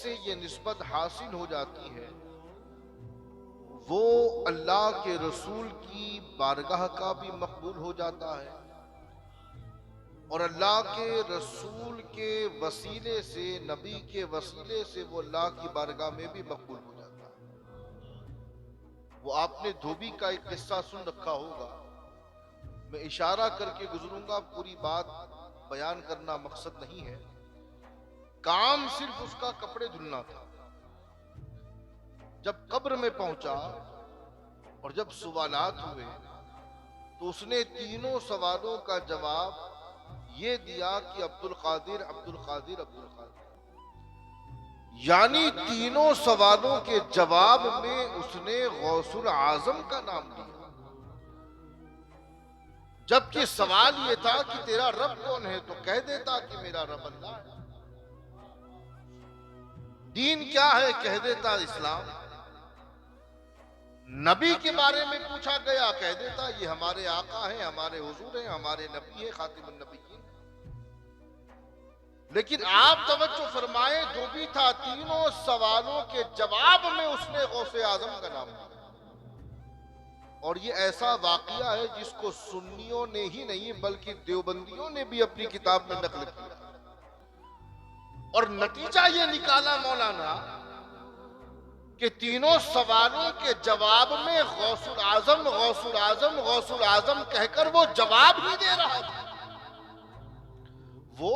जिसे ये निस्बत हासिल हो जाती है वो अल्लाह के रसूल की बारगाह का भी मकबूल हो जाता है और अल्लाह के रसूल के वसीले से, नबी के वसीले से वो अल्लाह की बारगाह में भी मकबूल हो जाता है। वो आपने धोबी का एक किस्सा सुन रखा होगा, मैं इशारा करके गुजरूंगा, पूरी बात बयान करना मकसद नहीं है। काम सिर्फ उसका कपड़े धुलना था। जब कब्र में पहुंचा और जब सवालात हुए तो उसने तीनों सवालों का जवाब ये दिया कि अब्दुल कादिर, अब्दुल कादिर, अब्दुल कादिर। यानी तीनों सवालों के जवाब में उसने गौसुल आजम का नाम लिया। जबकि सवाल यह था कि तेरा रब कौन है, तो कह देता कि मेरा रब अल्लाह है। दीन क्या है, कह देता इस्लाम। नबी के बारे में पूछा गया, कह देता ये हमारे आका हैं, हमारे हुजूर हैं, हमारे नबी है, खातिमुन नबीयीन। लेकिन आप तवज्जो फरमाए, जो भी था तीनों सवालों के जवाब में उसने गौसे आजम का नाम लिया। और ये ऐसा वाकया है जिसको सुन्नियों ने ही नहीं बल्कि देवबंदियों ने भी अपनी किताब में नकल किया। और नतीजा ये निकाला मौलाना कि तीनों सवालों के जवाब में गौसुल आजम, गौसुल आजम, गौसुल आजम कहकर वो जवाब ही दे रहा था। वो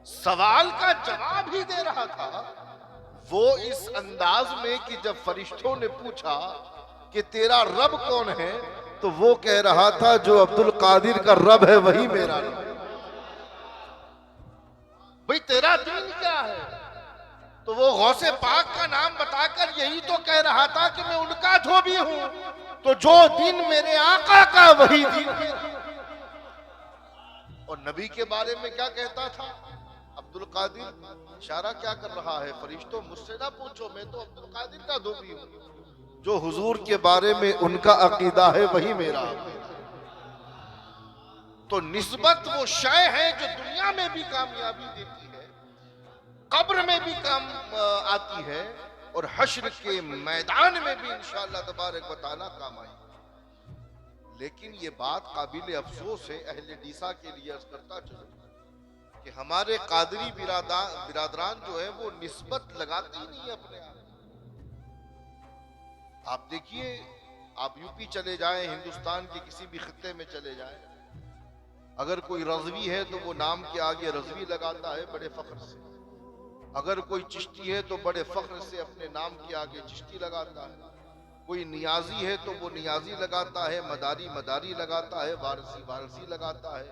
सवाल का जवाब ही दे रहा था। वो इस अंदाज में कि जब फरिश्तों ने पूछा कि तेरा रब कौन है, तो वो कह रहा था जो अब्दुल कादिर का रब है वही मेरा रब। भाई तेरा दीन क्या है? तो वो गौसे पाक का नाम बताकर यही तो कह रहा था कि मैं उनका धोबी हूं, तो जो दीन मेरे आका का वही दीन है। और नबी के बारे में क्या कहता था? अब्दुल कादिर। इशारा क्या कर रहा है? फरिश्तों मुझसे ना पूछो, मैं तो अब्दुल कादिर का धोबी हूं। जो हुजूर के बारे में उनका अकीदा है वही मेरा। तो निस्बत वो शय है जो दुनिया में भी कामयाबी देती है, कब्र में भी काम आती है और हश्र के मैदान में भी इंशाअल्लाह तबारक व तआला काम आएगी। लेकिन ये बात काबिल अफसोस है अहले डीसा के लिए, अर्ज करता चलूं कि हमारे कादरी बिरादरान जो है वो निस्बत लगाते ही नहीं अपने आप। आप देखिए, आप यूपी चले जाएं, हिंदुस्तान के किसी भी खित्ते में चले जाएं, अगर कोई रज़वी है तो वो नाम के आगे रज़वी लगाता है बड़े फख्र से। अगर कोई चिश्ती है तो बड़े फख्र से अपने नाम के आगे चिश्ती लगाता है। कोई नियाजी है तो वो नियाजी लगाता है, मदारी मदारी लगाता है, वारसी वारसी लगाता है,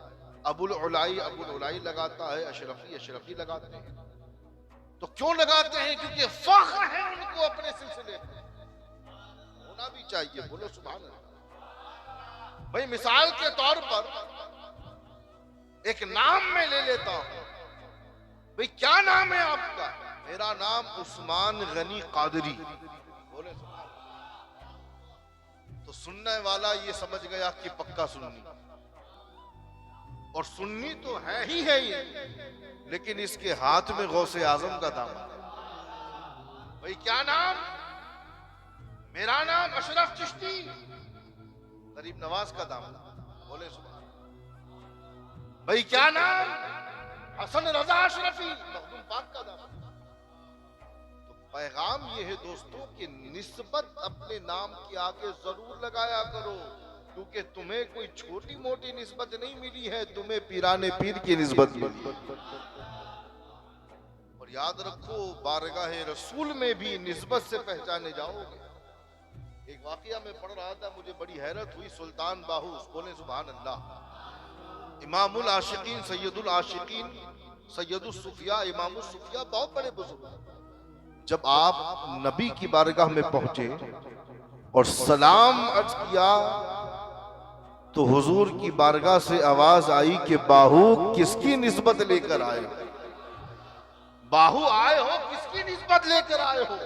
अबुल उलाई लगाता है, अशरफी अशरफी लगाते हैं। तो क्यों लगाते हैं? क्योंकि फख्र है उनको अपने सिलसिले में, होना भी चाहिए। बोलो सुभान अल्लाह। भाई मिसाल के तौर पर एक नाम मैं ले लेता हूं। भाई क्या नाम है आपका? मेरा नाम उस्मान गनी कादरी। बोले सुभान अल्लाह। तो सुनने वाला ये समझ गया कि पक्का सुन्नी, और सुन्नी तो है ही है ये, लेकिन इसके हाथ में गौसे आजम का दामन। भाई क्या नाम? मेरा नाम अशरफ चिश्ती, गरीब नवाज का दामन। बोले सुभान। भाई क्या नाम? हसन रजा अशरफी, मखदूम पाक का दामन। तो पैगाम ये है दोस्तों कि निस्बत अपने नाम के आगे जरूर लगाया करो, क्योंकि तुम्हें कोई छोटी मोटी निस्बत नहीं मिली है, तुम्हें पीराने पीर की निस्बत मिली। और याद रखो, बारगाह रसूल में भी निस्बत से पहचाने जाओगे। एक वाकया में पढ़ रहा था, मुझे बड़ी हैरत हुई। सुल्तान बाहूस, बोले सुभान अल्लाह, इमामुल आशिकीन, सैयदुल आशिकीन, सैयदुल सुफिया, इमामुल सुफिया, बहुत बड़े बुजुर्ग। जब आप नबी की बारगाह में पहुंचे और सलाम अर्ज किया तो हुजूर की बारगाह से आवाज आई कि बाहू किसकी निस्बत लेकर आए हो? बाहू आए हो, किसकी निस्बत लेकर आए हो?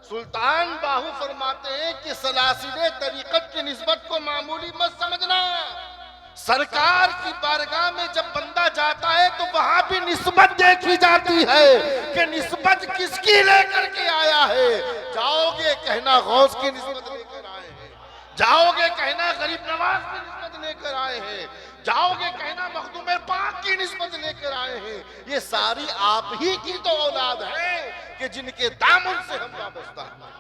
सुल्तान बाहू फरमाते हैं कि सलासिले तरीकत की निस्बत को मामूली मत समझना। सरकार की बारगाह में जब बंदा जाता है तो वहां भी निस्बत देखी जाती है कि निस्बत किसकी लेकर के आया है। जाओगे कहना गौस की निस्बत लेकर आए हैं, जाओगे कहना गरीब नवाज की निस्बत लेकर आए हैं, जाओगे कहना मखदूम पाक की निस्बत लेकर आए हैं। ये सारी आप ही की तो औलाद है कि जिनके दामन से हम वाबस्ता हैं।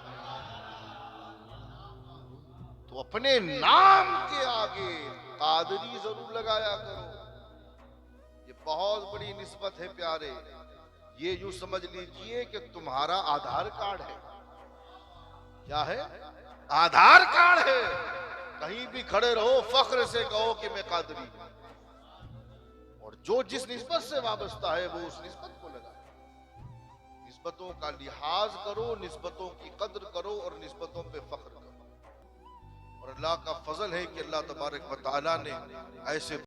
तो अपने नाम के आगे कादरी जरूर लगाया करो। ये बहुत बड़ी निस्बत है प्यारे। ये यूं समझ लीजिए कि तुम्हारा आधार कार्ड है। क्या है? आधार कार्ड है। कहीं भी खड़े रहो फख्र से कहो कि मैं कादरी हूं। और जो जिस निस्बत से वाबस्ता है वो उस निस्बत को लगा। निस्बतों का लिहाज करो, निस्बतों की कद्र करो और निस्बतों पे फख्र करो। और अल्लाह का फजल है कि अल्लाह तबारक व तआला ने ऐसे